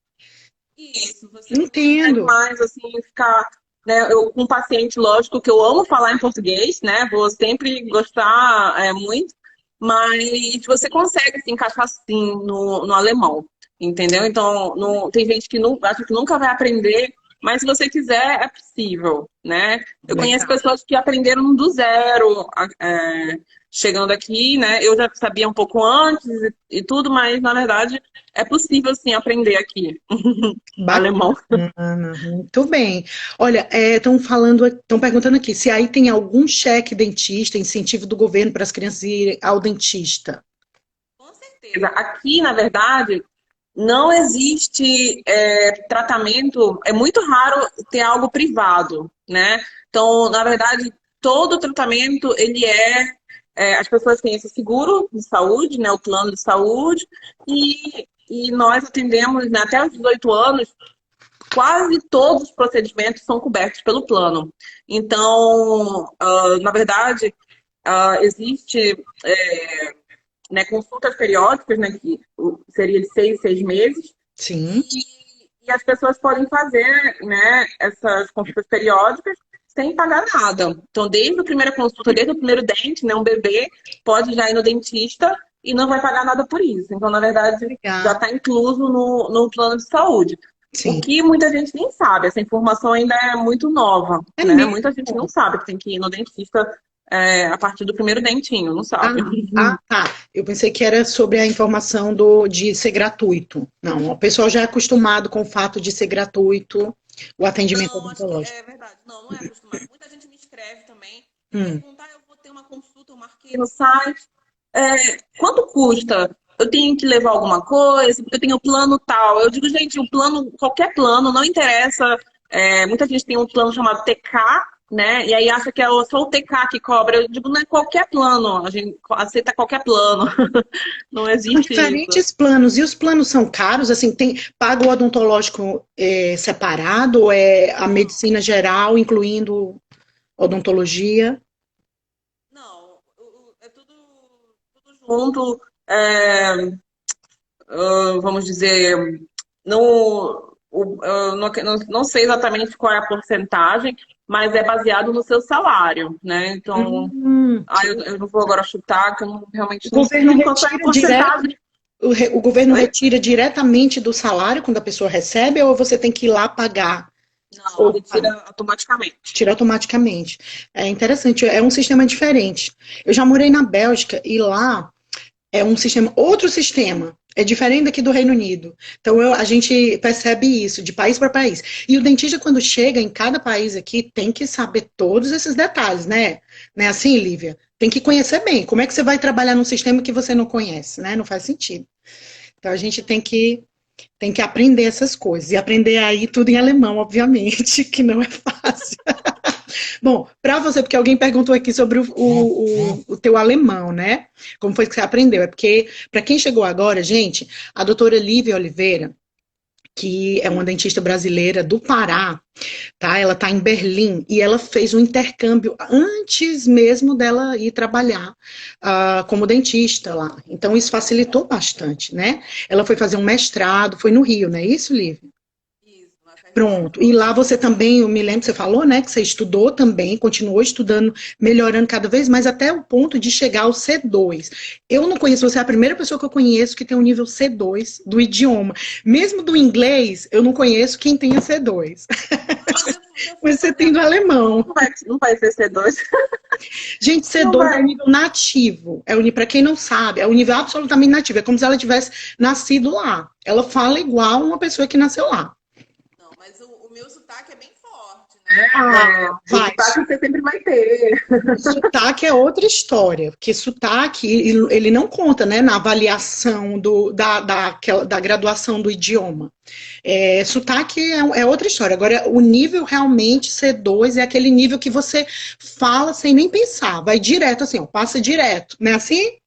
isso, você não consegue Entendo. mais, assim, ficar, né, eu com um paciente, lógico que eu amo falar em português, né, vou sempre gostar muito, mas você consegue se encaixar, assim, no alemão, entendeu? Então, tem gente que não, acha que nunca vai aprender, mas se você quiser, é possível, né? Eu conheço Legal. pessoas que aprenderam do zero, chegando aqui, né? Eu já sabia um pouco antes e tudo, mas, na verdade, é possível, sim, aprender aqui. Alemão. Bacana, muito bem. Olha, estão perguntando aqui se aí tem algum cheque dentista, incentivo do governo para as crianças irem ao dentista. Com certeza. Aqui, na verdade, não existe tratamento. É muito raro ter algo privado, né? Então, na verdade, todo o tratamento, as pessoas têm esse seguro de saúde, né, o plano de saúde, e nós atendemos, né, até os 18 anos, quase todos os procedimentos são cobertos pelo plano. Então, na verdade, existe né, consultas periódicas, né, que seria de 6 meses. Sim. E as pessoas podem fazer, né, essas consultas periódicas sem pagar nada. Então, desde a primeira consulta, desde o primeiro dente, né, um bebê pode já ir no dentista e não vai pagar nada por isso. Então, na verdade, já está incluso no plano de saúde. Sim. O que muita gente nem sabe, essa informação ainda é muito nova, né? Mesmo? Muita gente não sabe que tem que ir no dentista a partir do primeiro dentinho, não sabe. Tá. Eu pensei que era sobre a informação de ser gratuito. Não, o pessoal já é acostumado com o fato de ser gratuito o atendimento odontológico. É verdade. Não é acostumado. Muita gente me escreve também. Perguntar, eu vou ter uma consulta, eu marquei no site. Quanto custa? Eu tenho que levar alguma coisa? Porque eu tenho plano tal. Eu digo, gente, o plano, qualquer plano, não interessa. Muita gente tem um plano chamado TK, né? E aí acha que é só o TK que cobra. Eu digo, não é qualquer plano. A gente aceita qualquer plano. Não existe diferentes isso. planos. E os planos são caros? Assim, paga o odontológico separado? Ou é a medicina geral, incluindo odontologia? Não, é tudo junto. Vamos dizer, não sei exatamente qual é a porcentagem, mas é baseado no seu salário, né? Então, eu não vou agora chutar, que eu realmente não sei qual é a porcentagem. O governo retira diretamente do salário quando a pessoa recebe, ou você tem que ir lá pagar? Não, retira automaticamente. Tira automaticamente. É interessante, é um sistema diferente. Eu já morei na Bélgica e lá é um sistema, outro sistema. É diferente daqui do Reino Unido. Então, a gente percebe isso de país para país. E o dentista, quando chega em cada país aqui, tem que saber todos esses detalhes, né? Não é assim, Lívia? Tem que conhecer bem. Como é que você vai trabalhar num sistema que você não conhece, né? Não faz sentido. Então, a gente tem que aprender essas coisas. E aprender aí tudo em alemão, obviamente, que não é fácil. Bom, para você, porque alguém perguntou aqui sobre o teu alemão, né? Como foi que você aprendeu? É porque, para quem chegou agora, gente, a doutora Lívia Oliveira, que é uma dentista brasileira do Pará, tá? Ela tá em Berlim e ela fez um intercâmbio antes mesmo dela ir trabalhar como dentista lá. Então, isso facilitou bastante, né? Ela foi fazer um mestrado, foi no Rio, não é isso, Lívia? Pronto. E lá você também, eu me lembro que você falou, né, que você estudou também, continuou estudando, melhorando cada vez mais, até o ponto de chegar ao C2. Eu não conheço, você é a primeira pessoa que eu conheço que tem um nível C2 do idioma. Mesmo do inglês, eu não conheço quem tenha C2. Mas você tem do alemão. Não vai ser C2. Gente, C2 é o nível nativo. Para quem não sabe, é o nível absolutamente nativo. É como se ela tivesse nascido lá. Ela fala igual uma pessoa que nasceu lá. Mas o meu sotaque é bem forte, né? O sotaque você sempre vai ter. Sotaque é outra história, porque sotaque, ele não conta, né, na avaliação da graduação do idioma. Sotaque é outra história. Agora, o nível realmente C2 é aquele nível que você fala sem nem pensar, vai direto assim, ó, passa direto, não é assim?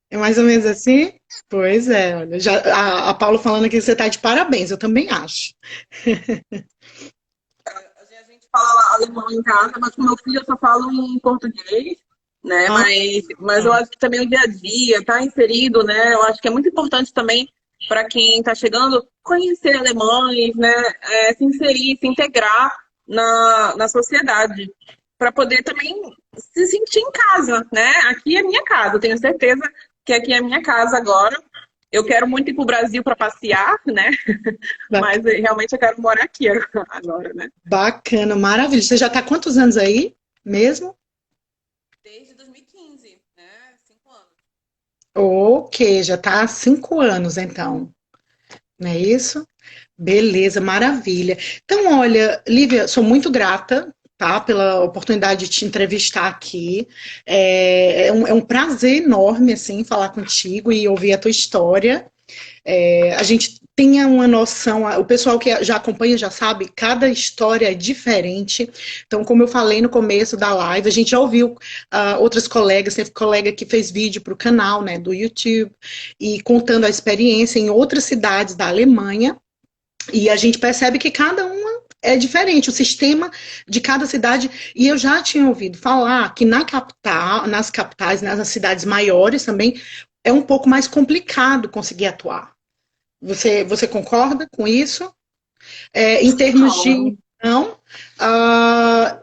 É mais ou menos assim? Pois é, olha, a Paula falando aqui que você está de parabéns, eu também acho. A gente fala alemão em casa, mas com meu filho eu só falo em português, né? Mas eu acho que também o dia a dia tá inserido, né? Eu acho que é muito importante também para quem está chegando conhecer alemães, né? Se inserir, se integrar na sociedade, para poder também se sentir em casa, né? Aqui é minha casa, eu tenho certeza que aqui é minha casa agora. Eu quero muito ir para o Brasil para passear, né? Mas realmente eu quero morar aqui agora, né? Bacana, maravilha. Você já está há quantos anos aí mesmo? Desde 2015, né? 5 anos. Ok, já está há 5 anos, então. Não é isso? Beleza, maravilha. Então, olha, Lívia, sou muito grata, tá, pela oportunidade de te entrevistar aqui. É um prazer enorme, assim, falar contigo e ouvir a tua história. A gente tenha uma noção, o pessoal que já acompanha já sabe, cada história é diferente. Então, como eu falei no começo da live, a gente já ouviu outras colegas, teve colega que fez vídeo para o canal, né, do YouTube, e contando a experiência em outras cidades da Alemanha, e a gente percebe que cada uma é diferente, o sistema de cada cidade, e eu já tinha ouvido falar que na capital, nas capitais, nas cidades maiores também, é um pouco mais complicado conseguir atuar. Você concorda com isso? Em termos de. Não,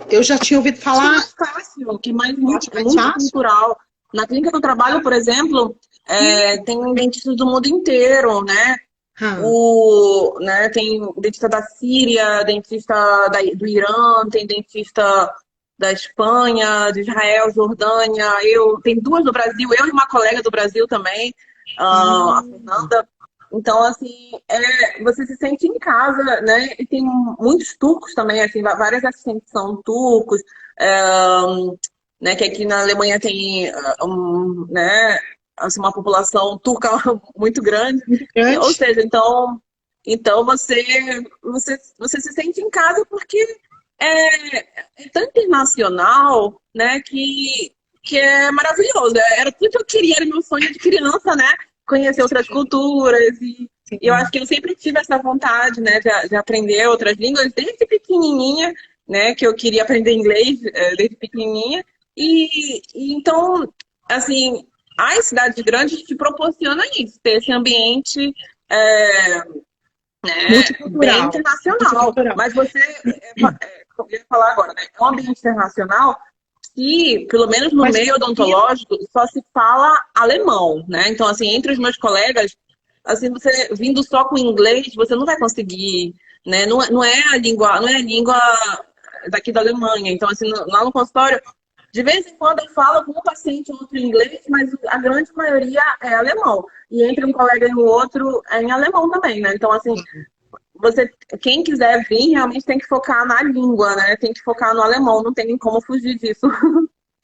eu já tinha ouvido Acho que é falar. mais fácil, que é mais Acho mais fácil? multicultural. Na clínica que eu trabalho, por exemplo, tem dentistas do mundo inteiro, né? Hum, Né, tem dentista da Síria, dentista do Irã, tem dentista da Espanha, de Israel, Jordânia. Tem duas do Brasil, eu e uma colega do Brasil também, a hum, Fernanda. Então, assim, você se sente em casa, né? E tem muitos turcos também, assim, várias assistentes são turcos, é, né? Que aqui na Alemanha tem, né? Assim, uma população turca muito grande. muito Ou grande. seja, então você se sente em casa porque é tão internacional, né? Que é maravilhoso. Era tudo que eu queria, era meu sonho de criança, né? Conhecer outras culturas e eu acho Sim. que eu sempre tive essa vontade, né, de aprender outras línguas desde pequenininha, né, que eu queria aprender inglês desde pequenininha. Então, assim, as cidades grandes te proporcionam isso, ter esse ambiente é, bem Multicultural. internacional. Multicultural. Mas eu ia falar agora, né, é um ambiente internacional que, pelo menos no Mas meio odontológico, só se fala alemão, né? Então, assim, entre os meus colegas, assim, você vindo só com inglês, você não vai conseguir, né? Não é a língua daqui da Alemanha. Então, assim, lá no consultório, de vez em quando eu falo com um paciente ou outro em inglês, mas a grande maioria é alemão. E entre um colega e o outro é em alemão também, né? Então, assim, quem quiser vir, realmente tem que focar na língua, né? Tem que focar no alemão, não tem como fugir disso.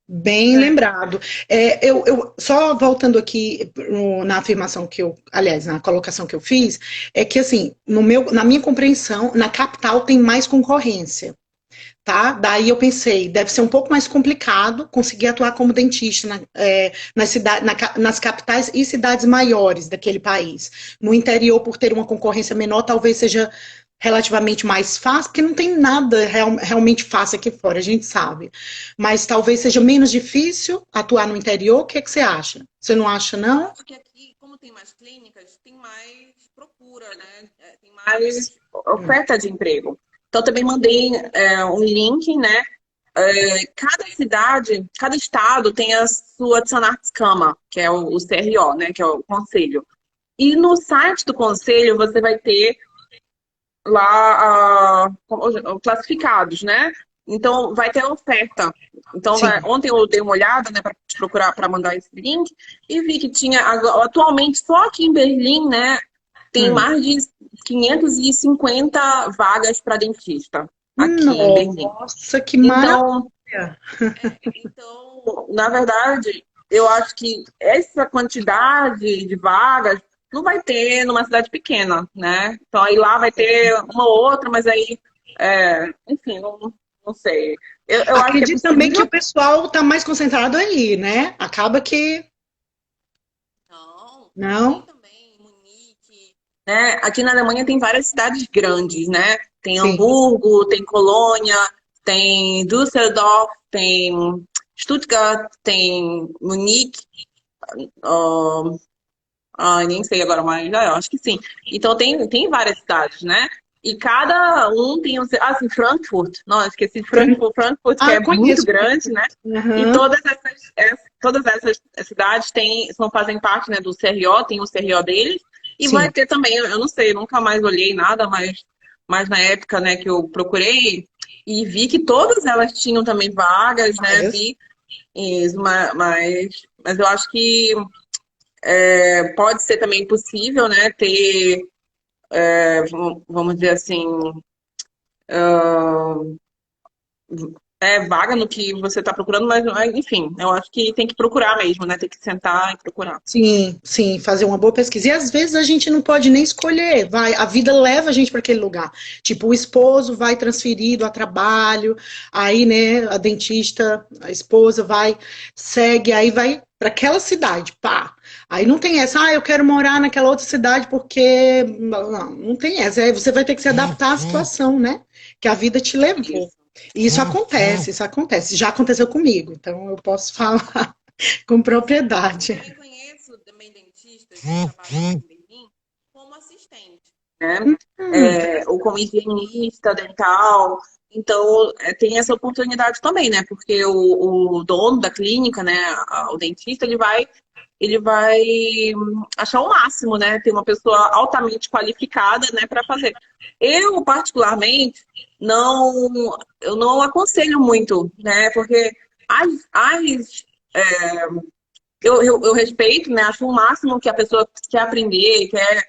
bem lembrado. Só voltando aqui na afirmação que eu, aliás, na colocação que eu fiz, é que assim, na minha compreensão, na capital tem mais concorrência. Tá? Daí eu pensei, deve ser um pouco mais complicado conseguir atuar como dentista nas capitais e cidades maiores daquele país. No interior, por ter uma concorrência menor, talvez seja relativamente mais fácil, porque não tem nada realmente fácil aqui fora, a gente sabe. Mas talvez seja menos difícil atuar no interior. O que é que você acha? Você não acha, não? Porque aqui, como tem mais clínicas, tem mais procura, né? Tem mais oferta de emprego. Então, também mandei um link, né? Cada cidade, cada estado tem a sua Zahnarzt-Kammer, que é o CRO, né? Que é o conselho. E no site do conselho você vai ter lá classificados, né? Então vai ter oferta. Então Sim. ontem eu dei uma olhada, né, para procurar para mandar esse link e vi que tinha atualmente só aqui em Berlim, né, tem Hum. mais de 550 vagas para dentista aqui em Berlim. Nossa, que Então, maravilha! na verdade, eu acho que essa quantidade de vagas não vai ter numa cidade pequena, né? Então aí lá vai ter uma ou outra, mas aí, enfim, não sei. Eu acho que é Acredito também que o possível. pessoal está mais concentrado aí, né? Acaba que. Não, tem Não? também Munique, né? Aqui na Alemanha tem várias cidades grandes, né? Tem Sim. Hamburgo, tem Colônia, tem Düsseldorf, tem Stuttgart, tem Munique. Nem sei agora, mas eu acho que sim. Então tem várias cidades, né? E cada um tem o seu. Ah, sim, Frankfurt. Não, esqueci de Frankfurt, que Ah, é muito conheço. grande, né? E Aham. todas essas cidades fazem parte, né, do CRO, tem o CRO deles. E vai Sim. ter também, eu não sei, nunca mais olhei nada, mas na época, né, que eu procurei e vi que todas elas tinham também vagas, né? Várias. Vi isso, mas eu acho que pode ser também possível, né, ter, vamos dizer assim, vaga no que você está procurando, mas enfim, eu acho que tem que procurar mesmo, né? Tem que sentar e procurar. Sim, sim, fazer uma boa pesquisa. E às vezes a gente não pode nem escolher, vai, a vida leva a gente para aquele lugar. Tipo, o esposo vai transferido a trabalho, aí, né, a dentista, a esposa vai, segue, aí vai para aquela cidade, pá. Aí não tem essa, eu quero morar naquela outra cidade porque. Não, não tem essa. Aí você vai ter que se adaptar à situação, né? Que a vida te levou. Isso. E isso acontece, isso acontece. Já aconteceu comigo, então eu posso falar com Eu propriedade. também conheço também dentistas que trabalham aqui em Berlim como assistente, né? Ou como higienista dental. Então, tem essa oportunidade também, né? Porque o dono da clínica, né, o dentista, ele vai achar o máximo, né? Ter uma pessoa altamente qualificada, né, para fazer. Eu, particularmente, não, eu não aconselho muito, né? Porque as eu respeito, né? Acho o máximo que a pessoa quer aprender, quer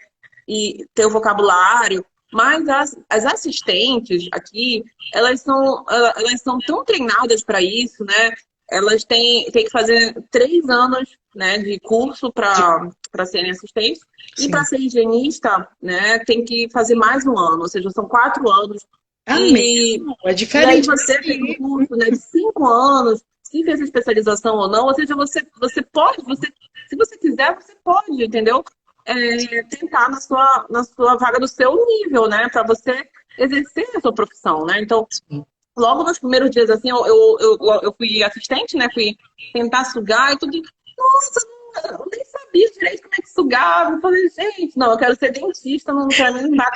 e ter o vocabulário, mas as assistentes aqui, elas são tão treinadas para isso, né? Elas têm que fazer 3 anos, né, de curso para serem assistentes, e para Sim. ser higienista, né, tem que fazer mais um ano, ou seja, são 4 anos. É E, mesmo, é e aí diferente você fez um daqui. curso, né, de 5 anos, se fez a especialização ou não, ou seja, você pode, se você quiser, você pode, entendeu? Tentar na sua vaga do seu nível, né? Para você exercer a sua profissão, né? Então, logo nos primeiros dias, assim, eu fui assistente, né? Fui tentar sugar e tudo. Nossa, eu nem sabia direito como é que sugava. Eu falei, gente, não, eu quero ser dentista. Não, para mim, não dá,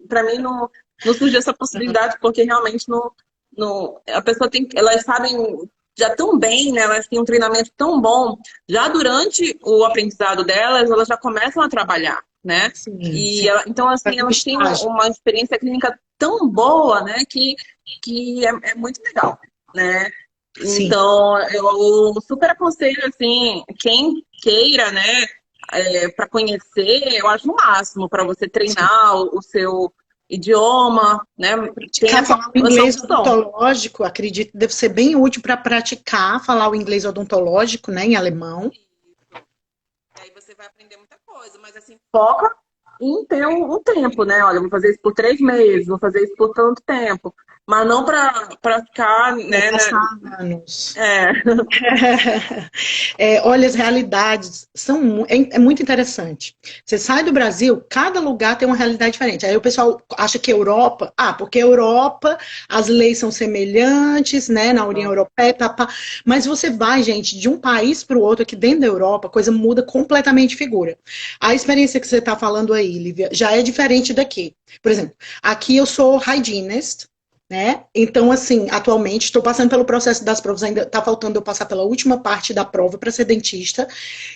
para mim não surgiu essa possibilidade, porque realmente a pessoa tem, elas sabem já tão bem, né? Elas têm um treinamento tão bom. Já durante o aprendizado delas, elas já começam a trabalhar, né? Sim, E sim. então, assim, elas têm Estágio. uma experiência clínica tão boa, né? Que é muito legal, né? Sim. Então, eu super aconselho, assim, quem queira, né, para conhecer, eu acho o máximo para você Sim. treinar o seu idioma, né? Tem Praticar essa, falar o essa inglês opção. odontológico, acredito que deve ser bem útil para praticar falar o inglês odontológico, né, em alemão. Isso. Aí você vai aprender muita coisa, mas assim, foca em ter um tempo, né? Olha, eu vou fazer isso por 3 meses, vou fazer isso por tanto tempo. Mas não para ficar, Vai né? passar anos. É, Olha, as realidades é muito interessante. Você sai do Brasil, cada lugar tem uma realidade diferente. Aí o pessoal acha que Europa, porque Europa, as leis são semelhantes, né, na União Europeia, tá, pá. Mas você vai, gente, de um país para o outro, aqui dentro da Europa, a coisa muda completamente de figura. A experiência que você está falando aí, Lívia, já é diferente daqui. Por exemplo, aqui eu sou hygienist, né? Então, assim, atualmente estou passando pelo processo das provas, ainda está faltando eu passar pela última parte da prova para ser dentista.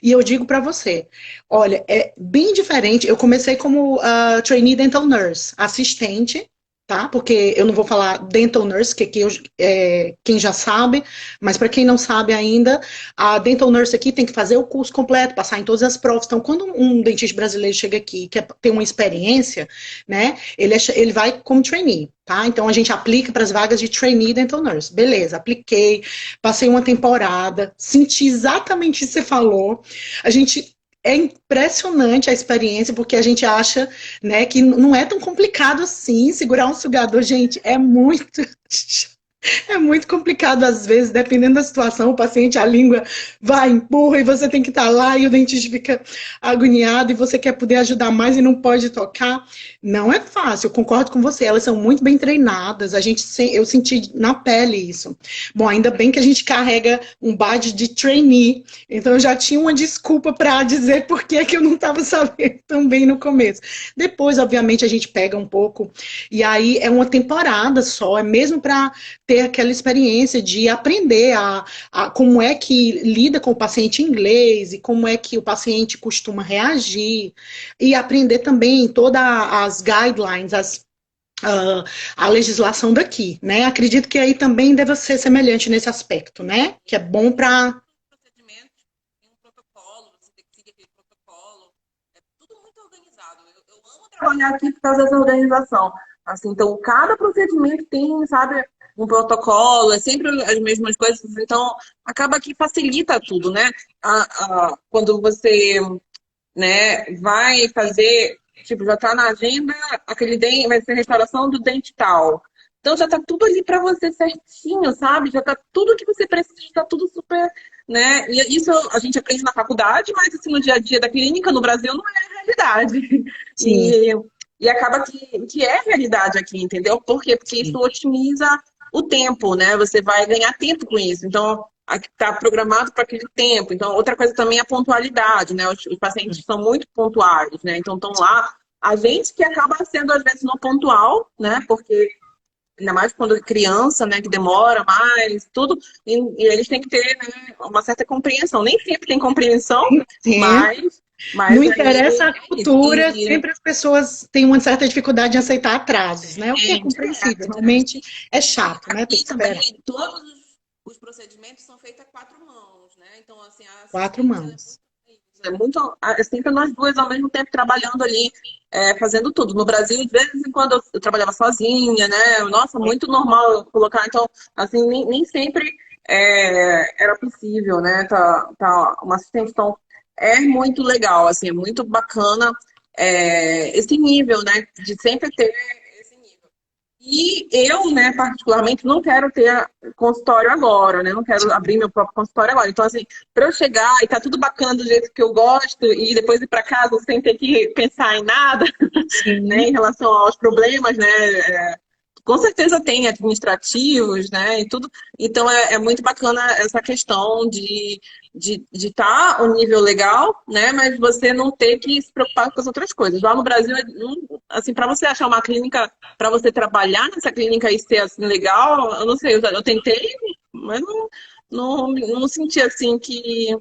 E eu digo para você, olha, é bem diferente. Eu comecei como trainee dental nurse, assistente, tá? Porque eu não vou falar dental nurse, quem já sabe, mas para quem não sabe ainda, a dental nurse aqui tem que fazer o curso completo, passar em todas as provas. Então, quando um dentista brasileiro chega aqui e quer ter uma experiência, né? Ele vai como trainee, tá? Então a gente aplica para as vagas de trainee dental nurse. Beleza, apliquei, passei uma temporada, senti exatamente o que você falou. A gente é impressionante a experiência, porque a gente acha, né, que não é tão complicado assim segurar um sugador, gente, é muito é muito complicado às vezes, dependendo da situação, o paciente, a língua vai, empurra e você tem que estar lá e o dentista fica agoniado e você quer poder ajudar mais e não pode tocar. Não é fácil, eu concordo com você, elas são muito bem treinadas, eu senti na pele isso. Bom, ainda bem que a gente carrega um badge de trainee, então eu já tinha uma desculpa para dizer por que eu não estava sabendo tão bem no começo. Depois, obviamente, a gente pega um pouco, e aí é uma temporada só, é mesmo para ter aquela experiência de aprender como é que lida com o paciente inglês e como é que o paciente costuma reagir e aprender também todas as guidelines, a legislação daqui, né? Acredito que aí também deve ser semelhante nesse aspecto, né? Que é bom para. procedimentos tem um protocolo, você tem que seguir aquele protocolo. É tudo muito organizado. Eu amo trabalhar aqui por causa dessa organização. Assim, então, cada procedimento tem, sabe, um protocolo, é sempre as mesmas coisas, então acaba que facilita tudo, né? Quando você, né, vai fazer, tipo, já tá na agenda, aquele dente, vai ser restauração do dente tal. Então já tá tudo ali para você certinho, sabe? Já tá tudo que você precisa, tá tudo super, né? E isso a gente aprende na faculdade, mas assim, no dia a dia da clínica no Brasil não é a realidade. Sim, E, e acaba que é a realidade aqui, entendeu? Por quê? Porque isso sim. otimiza o tempo, né? Você vai ganhar tempo com isso. Então, está programado para aquele tempo. Então, outra coisa também é a pontualidade, né? Os pacientes são muito pontuais, né? Então, estão lá. A gente que acaba sendo, às vezes, não pontual, né? Porque, ainda mais quando é criança, né? Que demora mais, tudo. E eles têm que ter, né, uma certa compreensão. Nem sempre tem compreensão, Sim. mas, Não mas interessa aí a é isso. cultura, sempre as pessoas têm uma certa dificuldade em aceitar atrasos, né? O que é compreensível. Direto. Realmente é chato, né? Ter que Aqui esperar também, todos os procedimentos são feitos a quatro mãos, né? Então, assim, a 4 assistente, ela mãos. é muito, é sempre nós duas ao mesmo tempo trabalhando ali, fazendo tudo. No Brasil, de vez em quando eu trabalhava sozinha, né? Nossa, muito normal eu colocar. Então, assim, nem sempre era possível, né? Uma assistente. Então, é muito legal, assim, é muito bacana esse nível, né? De sempre ter esse nível. E eu, né, particularmente, não quero ter consultório agora, né? Não quero abrir meu próprio consultório agora. Então, assim, para eu chegar e tá tudo bacana do jeito que eu gosto e depois ir para casa sem ter que pensar em nada, né, Sim. em relação aos problemas, né? Com certeza tem administrativos, né? E tudo. Então é muito bacana essa questão de estar um nível legal, né? Mas você não ter que se preocupar com as outras coisas. Lá no Brasil, assim, para você achar uma clínica, para você trabalhar nessa clínica e ser assim legal, eu não sei, eu tentei, mas não senti assim que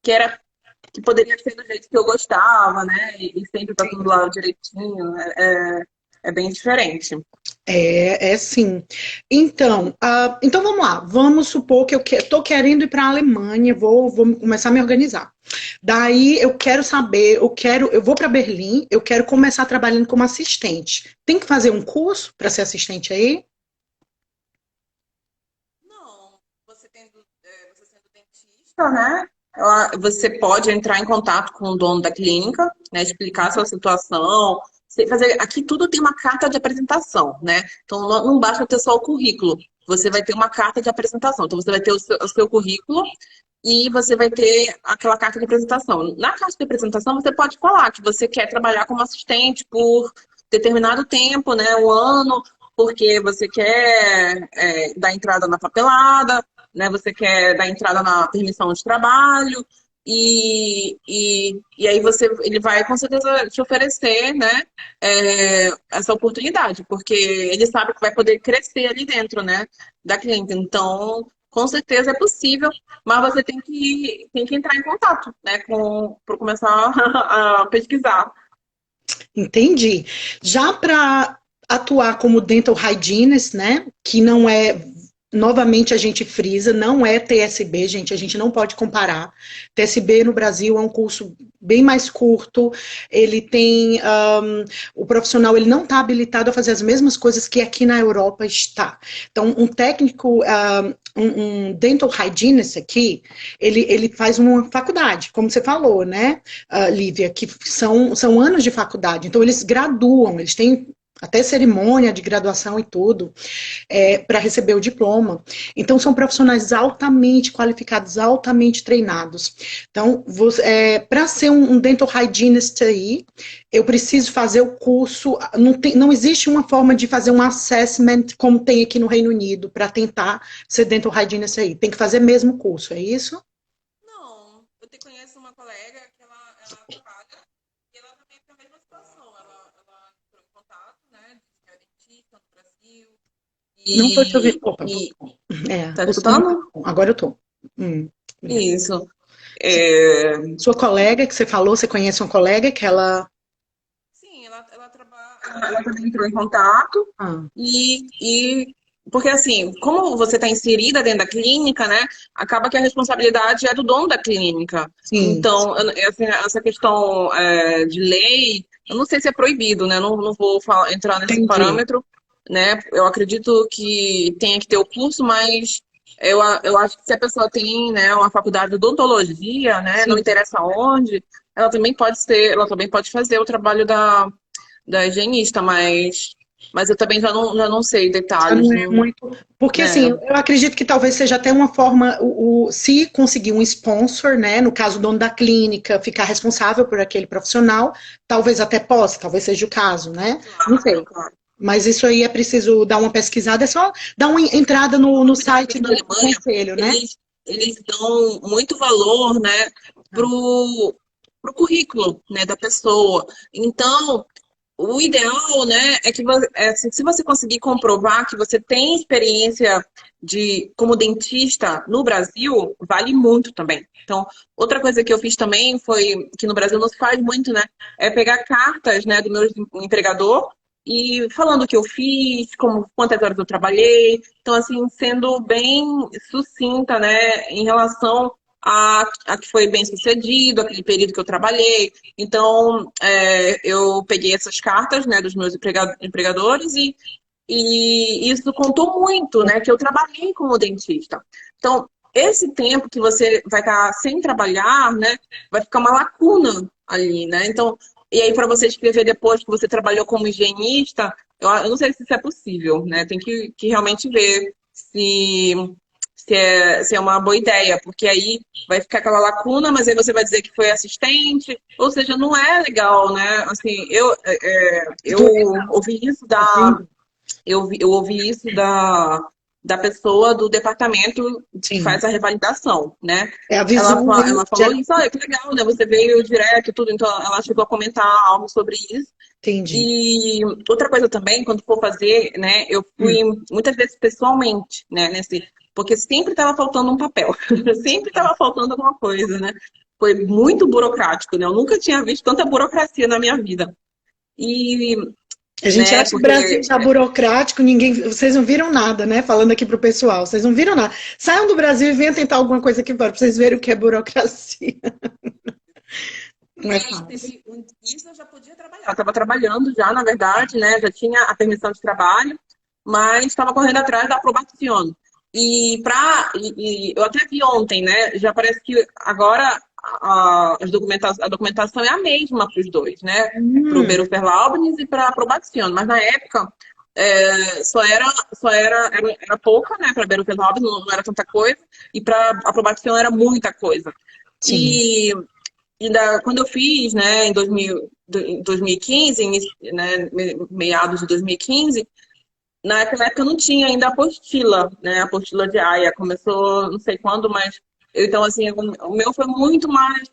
era que poderia ser do jeito que eu gostava, né? E sempre tá tudo lá direitinho. É bem diferente. É sim. Então, então vamos lá. Vamos supor que eu estou querendo ir para a Alemanha, vou começar a me organizar. Daí eu quero saber, eu vou para Berlim, eu quero começar trabalhando como assistente. Tem que fazer um curso para ser assistente aí? Não, você sendo dentista, né? Você pode entrar em contato com o dono da clínica, né? Explicar a sua situação. Aqui tudo tem uma carta de apresentação, né? Então não basta ter só o currículo. Você vai ter uma carta de apresentação. Então você vai ter o seu currículo e você vai ter aquela carta de apresentação. Na carta de apresentação você pode falar que você quer trabalhar como assistente por determinado tempo, né? Um ano, porque você quer dar entrada na papelada, né? Você quer dar entrada na permissão de trabalho e aí ele vai com certeza te oferecer, né? Essa oportunidade, porque ele sabe que vai poder crescer ali dentro, né? Da clínica. Então, com certeza é possível, mas você tem que entrar em contato, né? Para começar a pesquisar. Entendi. Já para atuar como dental hygienist, né, que não é, novamente a gente frisa, não é TSB, gente, a gente não pode comparar. TSB no Brasil é um curso bem mais curto, ele tem, o profissional ele não está habilitado a fazer as mesmas coisas que aqui na Europa está. Então, um técnico, um dental hygienist aqui, ele faz uma faculdade, como você falou, né, Lívia, que são anos de faculdade, então eles graduam, eles têm até cerimônia de graduação e tudo, para receber o diploma. Então, são profissionais altamente qualificados, altamente treinados. Então, para ser um dental hygienist aí, eu preciso fazer o curso, não existe uma forma de fazer um assessment como tem aqui no Reino Unido, para tentar ser dental hygienist aí. Tem que fazer mesmo o curso, é isso? Não, eu te conheço uma colega que ela trabalha e ela também tem a mesma situação. Ela entrou em contato, né? Disse que é dentista no Brasil. Não estou te ouvindo. E, Opa, e tá o som. escutando? Agora eu tô. Obrigada. Isso. É, Sua colega que você falou, você conhece uma colega que ela. sim, ela trabalha, ela também entrou em contato Ah, e porque assim, como você está inserida dentro da clínica, né, acaba que a responsabilidade é do dono da clínica. sim, Então, essa questão de lei, eu não sei se é proibido, né? Não vou entrar nesse entendi. parâmetro, né? Eu acredito que tenha que ter o curso, mas eu acho que se a pessoa tem, né, uma faculdade de odontologia, né, não Sim. interessa onde, ela também pode fazer o trabalho da higienista, mas eu também já não sei Já detalhes, não é não, muito. Porque, assim, né? eu acredito que talvez seja até uma forma, se conseguir um sponsor, né? No caso, o dono da clínica, ficar responsável por aquele profissional, talvez até possa, talvez seja o caso, né? Não Claro, sei. claro. Mas isso aí é preciso dar uma pesquisada, é só dar uma entrada no site Na do Alemanha, conselho, né? eles dão muito valor, né, pro currículo, né, da pessoa. Então, o ideal, né, é que assim, se você conseguir comprovar que você tem experiência como dentista no Brasil, vale muito também. Então, outra coisa que eu fiz também foi, que no Brasil não se faz muito, né, é pegar cartas, né, do meu empregador e falando o que eu fiz, como quantas horas eu trabalhei. Então, assim, sendo bem sucinta, né, em relação a que foi bem sucedido, aquele período que eu trabalhei. Então, eu peguei essas cartas, né, dos meus empregadores e isso contou muito, né, que eu trabalhei como dentista. Então, esse tempo que você vai estar sem trabalhar, né, vai ficar uma lacuna ali, né? Então, e aí para você escrever depois que você trabalhou como higienista, eu não sei se isso é possível, né? Tem que realmente ver se é uma boa ideia, porque aí vai ficar aquela lacuna, mas aí você vai dizer que foi assistente, ou seja, não é legal, né? Assim, eu Do, ouvi isso entende? eu ouvi isso da pessoa do departamento que Sim. faz a revalidação, né? É a visão, né? Ela falou isso, olha, que legal, né? Você veio direto, tudo, então ela chegou a comentar algo sobre isso. Entendi. E outra coisa também, quando for fazer, né, eu fui Hum, muitas vezes pessoalmente, né, porque sempre estava faltando um papel, sempre sim. estava faltando alguma coisa, né? Foi muito burocrático, né? Eu nunca tinha visto tanta burocracia na minha vida. E, A gente né, acha o Brasil porque já burocrático, ninguém, vocês não viram nada, né? Falando aqui pro pessoal, vocês não viram nada. Saiam do Brasil e venham tentar alguma coisa aqui fora, pra vocês verem o que é burocracia. Não é fácil. isso eu já podia trabalhar. Eu estava trabalhando já, na verdade, né? Já tinha a permissão de trabalho, mas estava correndo atrás da aprovação. E eu até vi ontem, né? Já parece que agora a documentação é a mesma para os dois, né? Para o Hum, Berufsverlaubnis e para a aprovação. Mas na época era pouca, né? Para Berufsverlaubnis não era tanta coisa, e para aprovação era muita coisa. sim. E quando eu fiz, né, em 2015, né, meados de 2015, naquela época não tinha ainda a apostila, né, a apostila de AIA. Começou, não sei quando, mas... Então, assim, o meu foi muito mais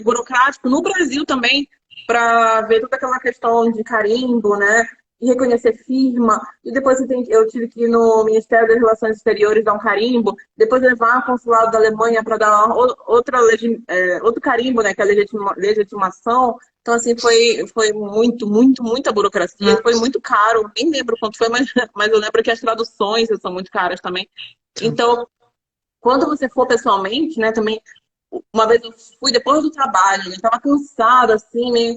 burocrático no Brasil também, para ver toda aquela questão de carimbo, né? E reconhecer firma. E depois eu tive que ir no Ministério das Relações Exteriores dar um carimbo, depois levar ao consulado da Alemanha para dar outro carimbo, né? Que é a legitimação. Então, assim, foi muita burocracia e Ah, foi muito caro. Nem lembro quanto foi, mas eu lembro que as traduções são muito caras também. tá. Então, quando você for pessoalmente, né, também uma vez eu fui depois do trabalho, né? Tava cansada, assim, meio.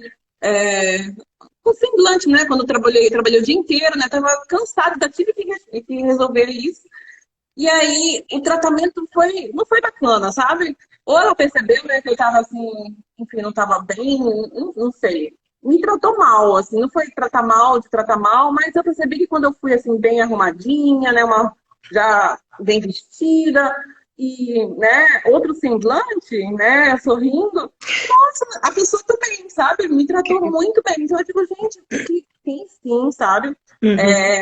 Com semblante, né? Quando eu trabalhei o dia inteiro, né? Tava cansada, ainda tive que resolver isso. E aí o tratamento não foi bacana, sabe? Ou ela percebeu, né, que eu tava assim, enfim, não tava bem, não sei. Me tratou mal, assim, não foi tratar mal de tratar mal, mas eu percebi que quando eu fui assim, bem arrumadinha, né? Já bem vestida, e, né, outro semblante, né, sorrindo, nossa, a pessoa também, sabe? Me tratou muito bem. Então eu digo, gente, tem sim, sabe? Uhum,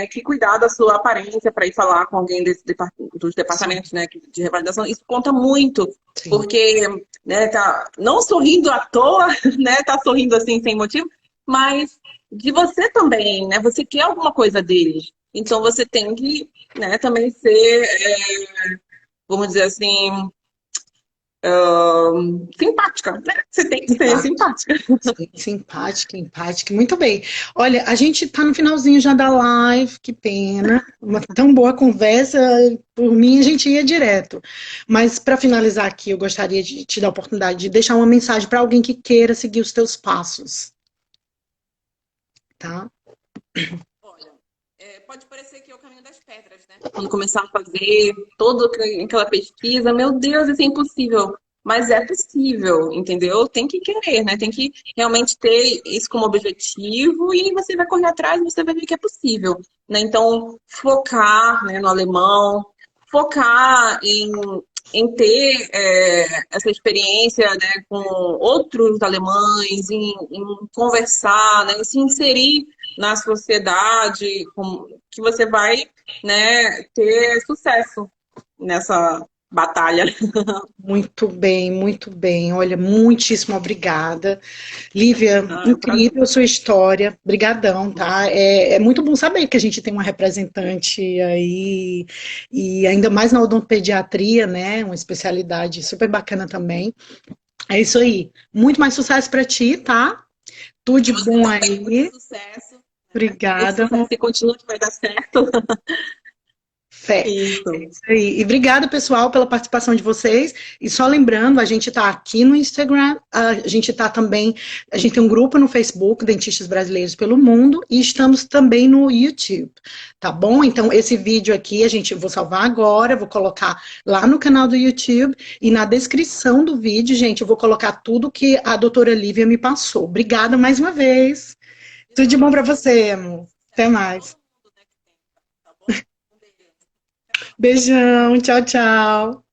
Que cuidar da sua aparência para ir falar com alguém dos sim, departamentos, né, de revalidação, isso conta muito, sim. porque, né, tá não sorrindo à toa, né, tá sorrindo assim sem motivo, mas de você também, né, você quer alguma coisa deles, então você tem que, né, também ser, vamos dizer assim, simpática, né? Você tem que ser Simpática, simpática. sim, simpática, empática. Muito bem. Olha, a gente tá no finalzinho já da live, que pena. Uma tão boa conversa, por mim a gente ia direto. Mas para finalizar aqui, eu gostaria de te dar a oportunidade de deixar uma mensagem para alguém que queira seguir os teus passos, tá? Olha, pode parecer que é o caminho das pedras, né? Quando começar a fazer toda aquela pesquisa, meu Deus, isso é impossível. Mas é possível, entendeu? Tem que querer, né? Tem que realmente ter isso como objetivo e você vai correr atrás e você vai ver que é possível, né? Então, focar, né, no alemão, focar em ter essa experiência, né, com outros alemães, em conversar, né, em se inserir na sociedade, que você vai, né, ter sucesso nessa batalha. Muito bem, muito bem. Olha, muitíssimo obrigada. Lívia, Ah, é um prazer. incrível a sua história. Brigadão, tá? É muito bom saber que a gente tem uma representante aí, e ainda mais na odontopediatria, né? Uma especialidade super bacana também. É isso aí. Muito mais sucesso para ti, tá? Tudo de E você bom também, muito aí. sucesso, né? Muito Obrigada, sucesso amor. e continua que vai dar certo. Fé. É Isso. isso aí. E obrigada, pessoal, pela participação de vocês. E só lembrando, a gente está aqui no Instagram, a gente está também, a gente tem um grupo no Facebook, Dentistas Brasileiros pelo Mundo, e estamos também no YouTube, tá bom? Então, esse vídeo aqui, vou salvar agora, vou colocar lá no canal do YouTube, e na descrição do vídeo, gente, eu vou colocar tudo que a doutora Lívia me passou. Obrigada mais uma vez. De Tudo de bom nada, para imagina. você, amor. Até Sucesso para todo mais. mundo, né, que tenta, tá bom? Um beijo. Até a próxima. Beijão, tchau, tchau.